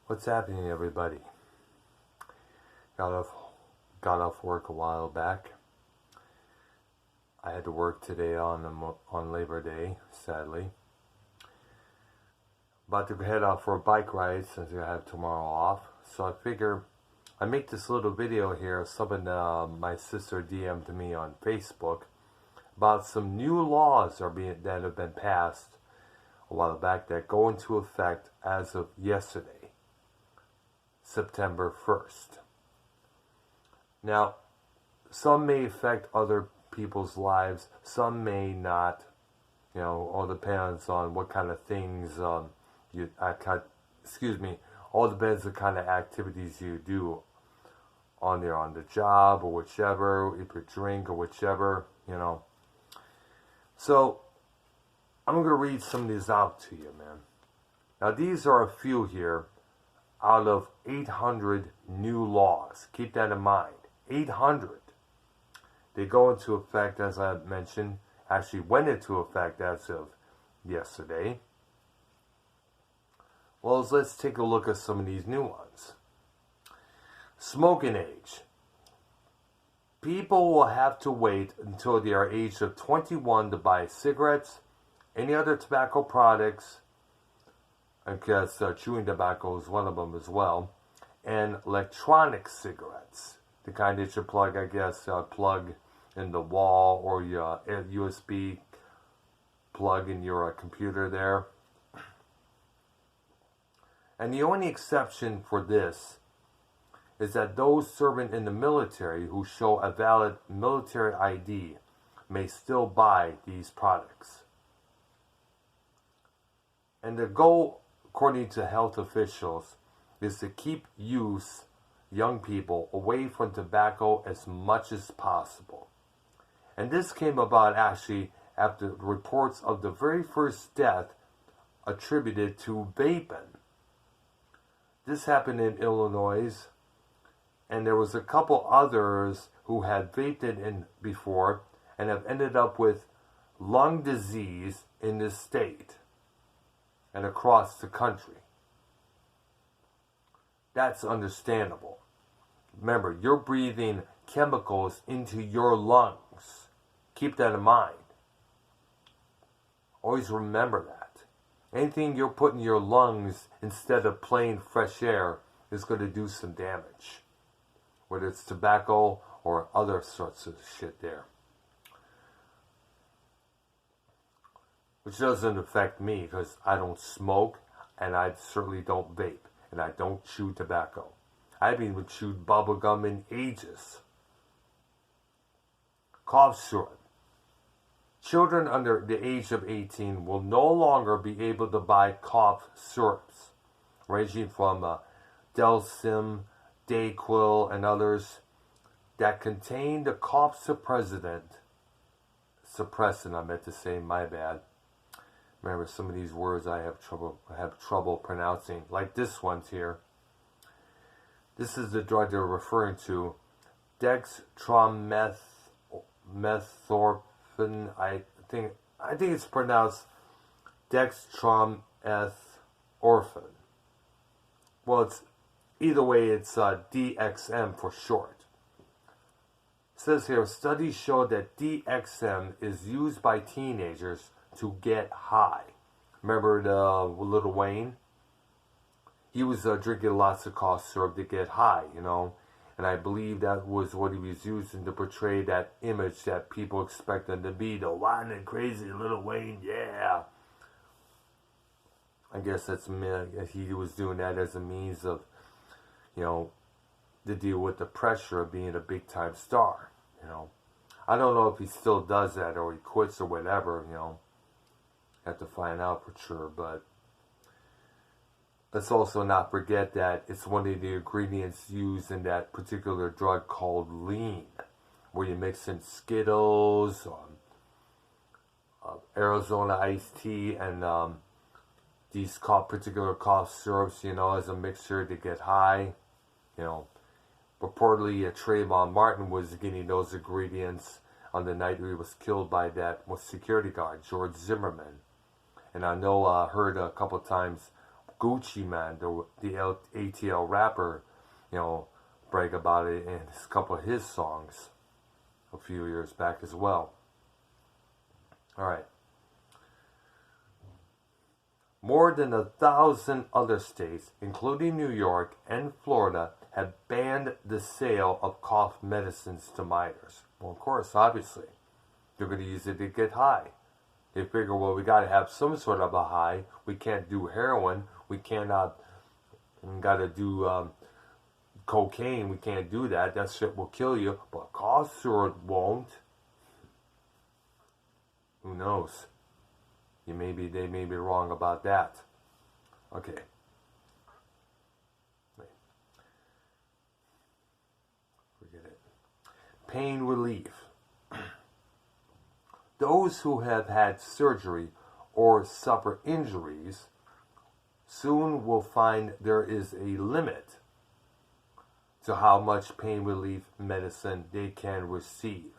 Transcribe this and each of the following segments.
What's happening, everybody? Got off work a while back. I had to work today on Labor Day, sadly. About to head out for a bike ride since I have tomorrow off. So I figure I make this little video here. Something my sister DM'd me on Facebook about some new laws that have been passed a while back that go into effect as of yesterday, September 1st. Now, some may affect other people's lives, some may not. All depends on what kind of things all depends on the kind of activities you do on the job or whichever, if you drink or whichever, So, I'm going to read some of these out to you, man. Now, these are a few here out of 800 new laws. Keep that in mind. 800. They go into effect, as I mentioned, actually went into effect as of yesterday. Well, let's take a look at some of these new ones. Smoking age. People will have to wait until they are aged of 21 to buy cigarettes, any other tobacco products. I guess chewing tobacco is one of them as well, and electronic cigarettes. The kind that you plug in the wall, or your USB plug in your computer there. And the only exception for this is that those serving in the military who show a valid military ID may still buy these products. And the goal, according to health officials, is to keep young people away from tobacco as much as possible. And this came about actually after reports of the very first death attributed to vaping. This happened in Illinois, and there was a couple others who had vaped in before and have ended up with lung disease in this state and across the country. That's understandable. Remember, you're breathing chemicals into your lungs. Keep that in mind. Always remember that. Anything you're putting in your lungs instead of plain fresh air is going to do some damage. Whether it's tobacco or other sorts of shit there. Which doesn't affect me because I don't smoke and I certainly don't vape. And I don't chew tobacco. I haven't even chewed bubble gum in ages. Cough syrup. Children under the age of 18 will no longer be able to buy cough syrups, ranging from Delsim, Dayquil, and others that contain the cough suppressant, I meant to say, my bad. Remember, some of these words I have trouble pronouncing, like this one's here. This is the drug they're referring to, dextromethorphan. I think it's pronounced dextromethorphan. Well, it's either way. It's DXM for short. It says here, studies show that DXM is used by teenagers to get high. Remember the Lil Wayne? He was drinking lots of cough syrup to get high, And I believe that was what he was using to portray that image that people expect him to be. The wild and crazy Lil Wayne, yeah. I guess he was doing that as a means of, to deal with the pressure of being a big time star, I don't know if he still does that or he quits or whatever, Have to find out for sure, but let's also not forget that it's one of the ingredients used in that particular drug called lean, where you mix in Skittles, Arizona iced tea, and these particular cough syrups, as a mixture to get high. Reportedly, Trayvon Martin was getting those ingredients on the night he was killed by that security guard, George Zimmerman. And I know I heard a couple times Gucci Mane, the ATL rapper, brag about it in a couple of his songs a few years back as well. All right. More than 1,000 other states, including New York and Florida, have banned the sale of cough medicines to minors. Well, of course, obviously. They're going to use it to get high. They figure, well, we got to have some sort of a high. We can't do heroin. We got to do cocaine. We can't do that. That shit will kill you. But cough syrup won't. Who knows? They may be wrong about that. Okay. Forget it. Pain relief. Those who have had surgery or suffer injuries soon will find there is a limit to how much pain relief medicine they can receive.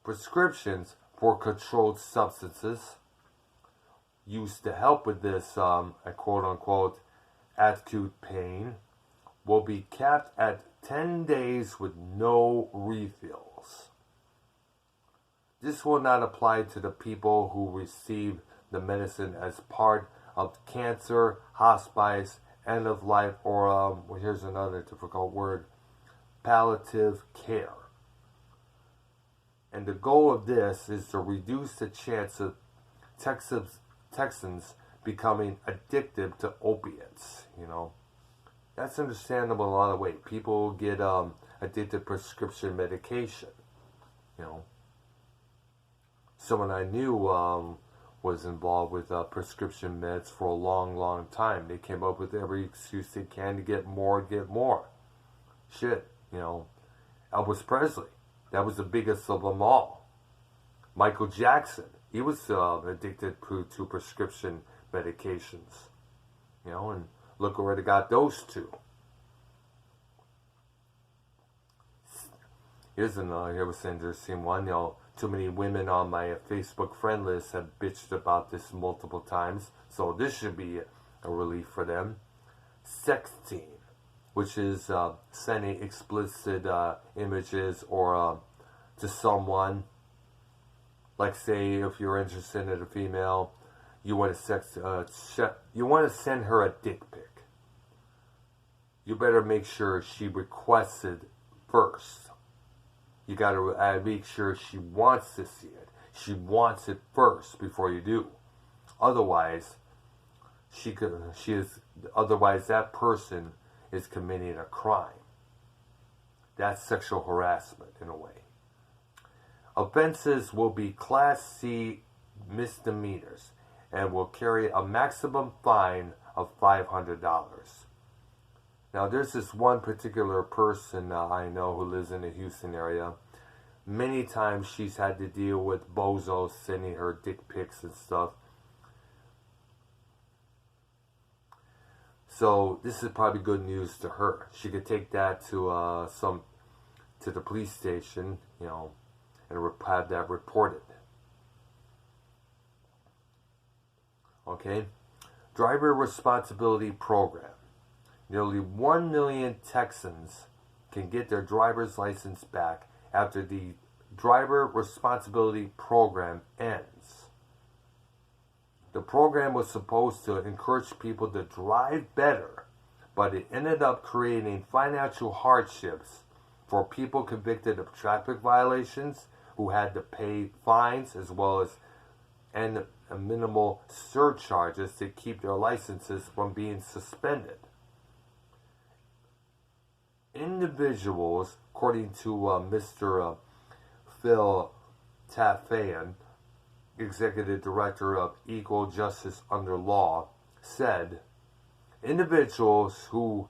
Prescriptions for controlled substances used to help with this quote-unquote acute pain will be capped at 10 days with no refills. This will not apply to the people who receive the medicine as part of cancer, hospice, end of life, or here's another difficult word, palliative care. And the goal of this is to reduce the chance of Texans becoming addicted to opiates. That's understandable in a lot of ways. People get addicted to prescription medication. Someone I knew was involved with prescription meds for a long, long time. They came up with every excuse they can to get more. Shit, Elvis Presley, that was the biggest of them all. Michael Jackson, he was addicted to prescription medications. And look where they got those two. Here's was interesting one. Too many women on my Facebook friend list have bitched about this multiple times, so this should be a relief for them. Sexting, which is sending explicit images or to someone. Like, say, if you're interested in a female, you want to send her a dick pic. You better make sure she requested first. You got to make sure she wants to see it. She wants it first before you do. Otherwise, otherwise that person is committing a crime. That's sexual harassment in a way. Offenses will be Class C misdemeanors and will carry a maximum fine of $500. Now, there's this one particular person I know who lives in the Houston area. Many times she's had to deal with bozos sending her dick pics and stuff. So this is probably good news to her. She could take that to the police station, and have that reported. Okay, driver responsibility program. Nearly 1 million Texans can get their driver's license back after the driver responsibility program ends. The program was supposed to encourage people to drive better, but it ended up creating financial hardships for people convicted of traffic violations who had to pay fines as well as minimal surcharges to keep their licenses from being suspended. Individuals, according to Mr. Phil Tafayan, Executive Director of Equal Justice Under Law, said individuals who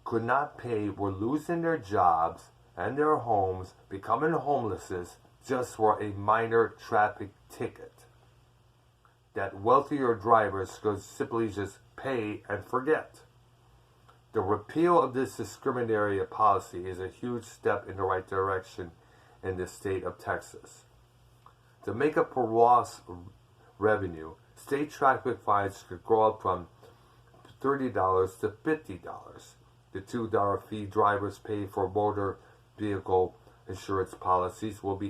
could not pay were losing their jobs and their homes, becoming homeless just for a minor traffic ticket. That wealthier drivers could simply just pay and forget. The repeal of this discriminatory policy is a huge step in the right direction in the state of Texas. To make up for lost revenue, state traffic fines could go up from $30 to $50. The $2 fee drivers pay for motor vehicle insurance policies will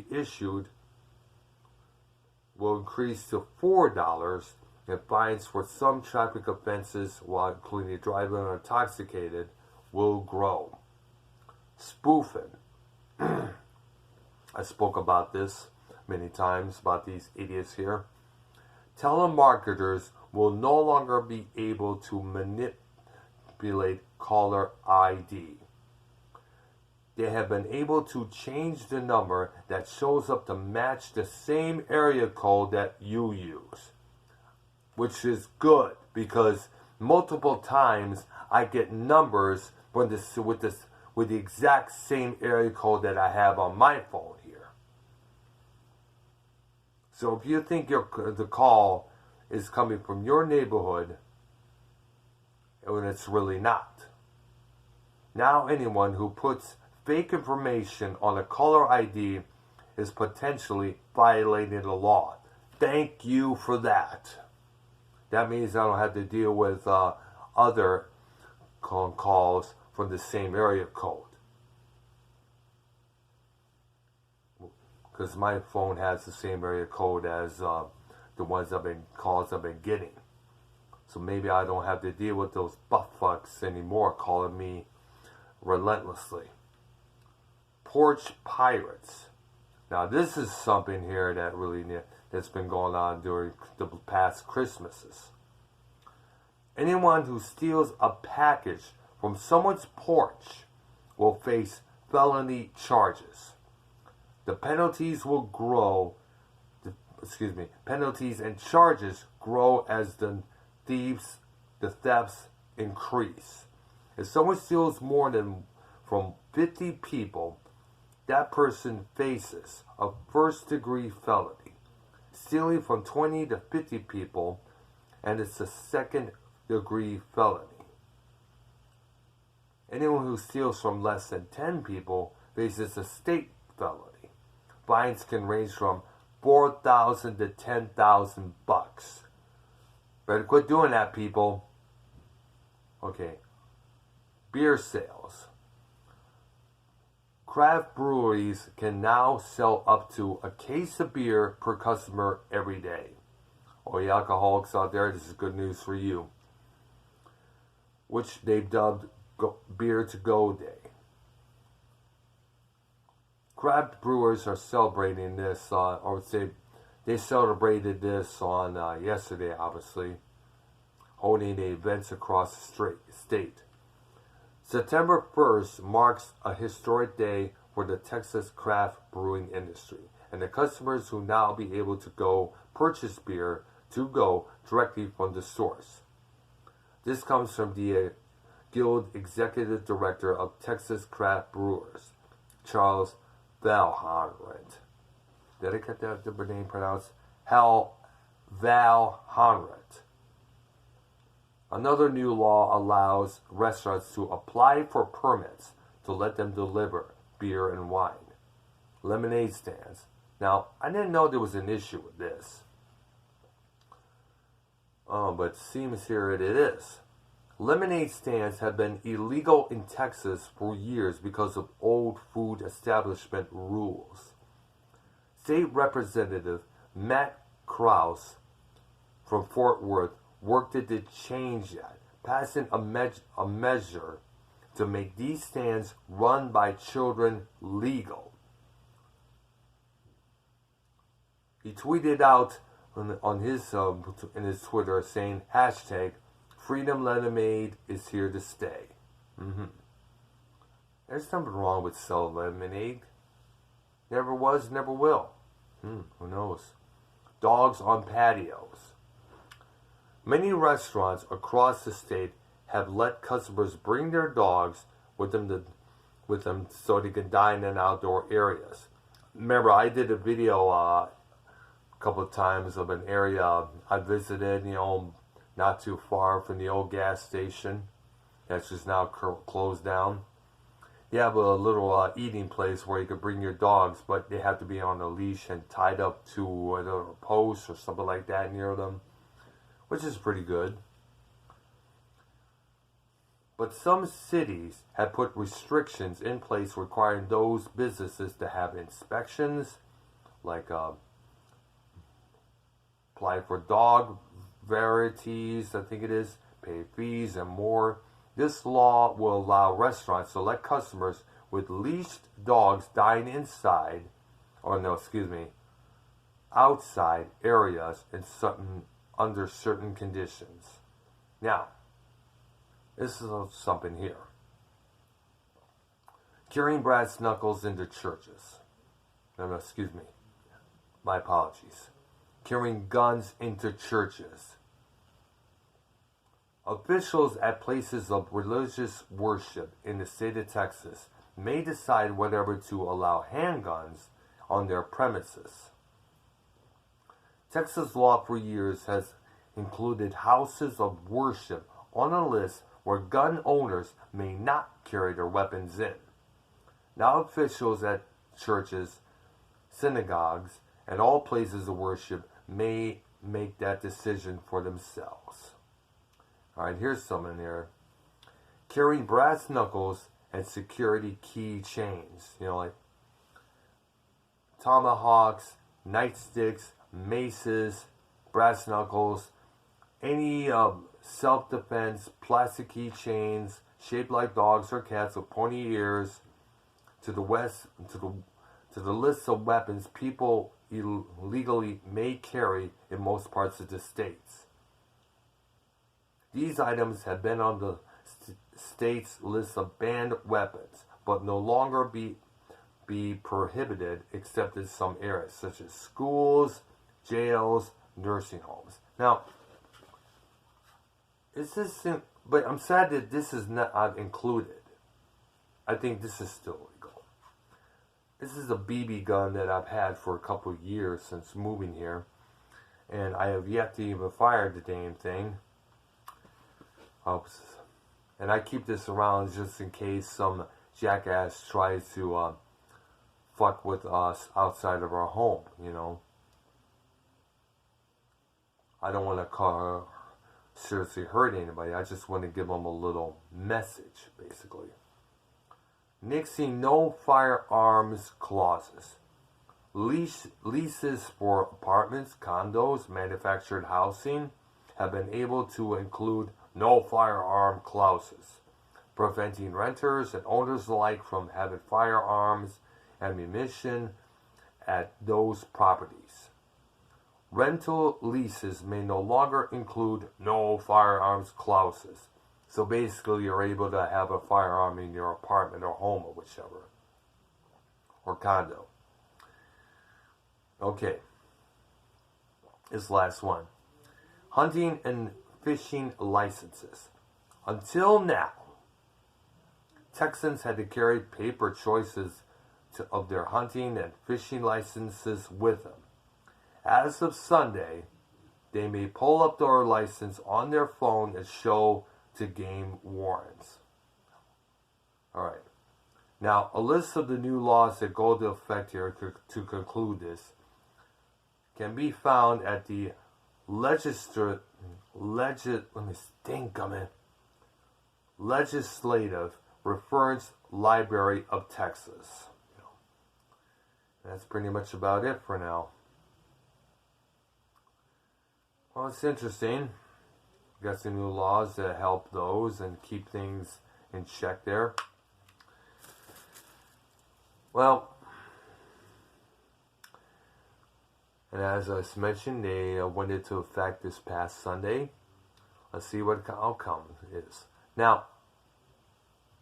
increase to $4, and fines for some traffic offenses, while including driving intoxicated, will grow. Spoofing. I spoke about this many times, about these idiots here. Telemarketers will no longer be able to manipulate caller ID. They have been able to change the number that shows up to match the same area code that you use, which is good, because multiple times I get numbers with the exact same area code that I have on my phone here. So if you think the call is coming from your neighborhood, when it's really not. Now anyone who puts fake information on a caller ID is potentially violating the law. Thank you for that. That means I don't have to deal with other calls from the same area code. Because my phone has the same area code as the calls I've been getting. So maybe I don't have to deal with those buttfucks anymore calling me relentlessly. Porch pirates. Now this is something here that's been going on during the past Christmases. Anyone who steals a package from someone's porch will face felony charges. The penalties will grow. Penalties and charges grow as the thefts increase. If someone steals more than from 50 people, that person faces a first-degree felony. Stealing from 20 to 50 people, and it's a second-degree felony. Anyone who steals from less than 10 people faces a state felony. Fines can range from $4,000 to $10,000. Better quit doing that, people. Okay. Beer sales. Craft breweries can now sell up to a case of beer per customer every day. All you alcoholics out there, this is good news for you. Which they've dubbed Beer to Go Day. Craft brewers are celebrating this, they celebrated this on yesterday, obviously, holding events across the state. September 1st marks a historic day for the Texas craft brewing industry, and the customers who now be able to go purchase beer to go directly from the source. This comes from the Guild Executive Director of Texas Craft Brewers, Charles Valhanret. Did I get that name pronounced? Valhanret. Another new law allows restaurants to apply for permits to let them deliver beer and wine. Lemonade stands. Now, I didn't know there was an issue with this. But it seems here it is. Lemonade stands have been illegal in Texas for years because of old food establishment rules. State Representative Matt Krause from Fort Worth worked to change that, passing a measure to make these stands run by children legal. He tweeted out on his in his Twitter saying, hashtag, Freedom Lemonade is here to stay. There's nothing wrong with selling lemonade. Never was, never will. Who knows? Dogs on patios. Many restaurants across the state have let customers bring their dogs with them so they can dine in outdoor areas. Remember, I did a video a couple of times of an area I visited, not too far from the old gas station that's just now closed down. You have a little eating place where you can bring your dogs, but they have to be on a leash and tied up to a post or something like that near them, which is pretty good. But some cities have put restrictions in place requiring those businesses to have inspections, like apply for dog varieties, I think it is, pay fees, and more. This law will allow restaurants to let customers with leashed dogs dine inside, or no, excuse me, outside areas under certain conditions. Now, this is something here. Carrying brass knuckles into churches. No, excuse me. My apologies. Carrying guns into churches. Officials at places of religious worship in the state of Texas may decide whether to allow handguns on their premises. Texas law for years has included houses of worship on a list where gun owners may not carry their weapons in. Now officials at churches, synagogues, and all places of worship may make that decision for themselves. Alright, here's some in there. Carrying brass knuckles and security key chains. Like tomahawks, nightsticks, maces, brass knuckles, any self-defense, plastic keychains shaped like dogs or cats with pointy ears, to the list of weapons people illegally may carry in most parts of the states. These items have been on the state's list of banned weapons, but no longer be prohibited except in some areas, such as schools, jails, nursing homes. Now, but I'm sad that this is not included. I think this is still legal. This is a BB gun that I've had for a couple of years since moving here, and I have yet to even fire the damn thing. And I keep this around just in case some jackass tries to fuck with us outside of our home, I don't want to seriously hurt anybody. I just want to give them a little message, basically. Nixing no firearms clauses. Leases for apartments, condos, manufactured housing have been able to include no firearm clauses, preventing renters and owners alike from having firearms, ammunition at those properties. Rental leases may no longer include no firearms clauses. So basically you're able to have a firearm in your apartment or home or whichever. Or condo. Okay. This last one. Hunting and fishing licenses. Until now, Texans had to carry paper choices of their hunting and fishing licenses with them. As of Sunday, they may pull up their license on their phone and show to game wardens. Alright. Now, a list of the new laws that go into effect here to conclude this can be found at the Legislative Reference Library of Texas. That's pretty much about it for now. Well, it's interesting. Got some new laws that help those and keep things in check there. Well, and as I mentioned, they went into effect this past Sunday. Let's see what the outcome is. Now,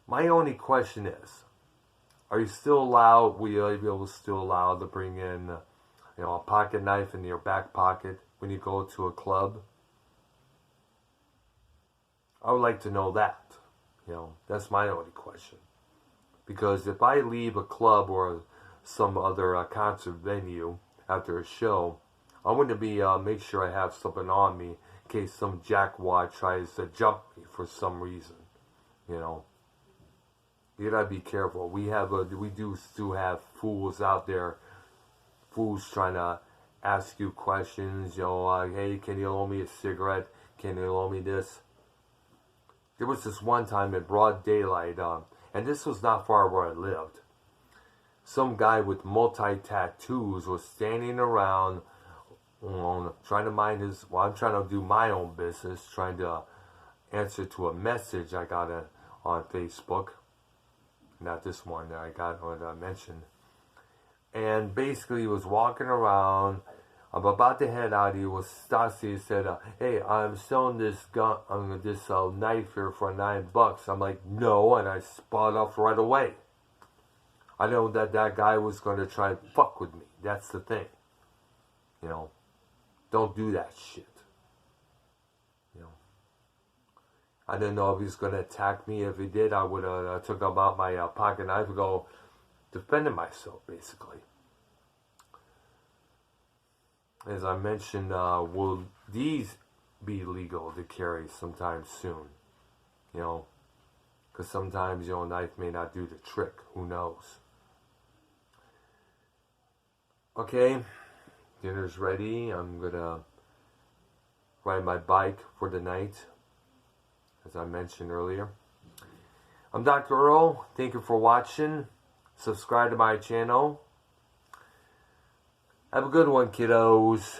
my only question is, are you still allowed, will you be able to still allowed to bring in, a pocket knife in your back pocket when you go to a club? I would like to know that. That's my only question. Because if I leave a club or some other concert venue after a show, I want to be make sure I have something on me in case some jackwad tries to jump me for some reason. You gotta be careful. We do still have fools out there, fools trying to ask you questions. Hey, can you loan me a cigarette? Can you loan me this? there was this one time in broad daylight, and this was not far where I lived. Some guy with multi-tattoos was standing around, trying to mind his, well, I'm trying to do my own business, trying to answer to a message I got on Facebook. Not this one that I got or that I mentioned. And basically he was walking around. I'm about to head out. He was Stasi. He said, "Hey, I'm selling this gun, this knife here for $9." I'm like, "No," and I spun off right away. I know that guy was going to try and fuck with me. That's the thing. You know, don't do that shit. You know, I didn't know if he was going to attack me. If he did, I would have took out my pocket knife and go defending myself, basically. As I mentioned, will these be legal to carry sometime soon? You know, because sometimes, a knife may not do the trick. Who knows? Okay, dinner's ready. I'm going to ride my bike for the night, as I mentioned earlier. I'm Dr. Earl. Thank you for watching. Subscribe to my channel. Have a good one, kiddos.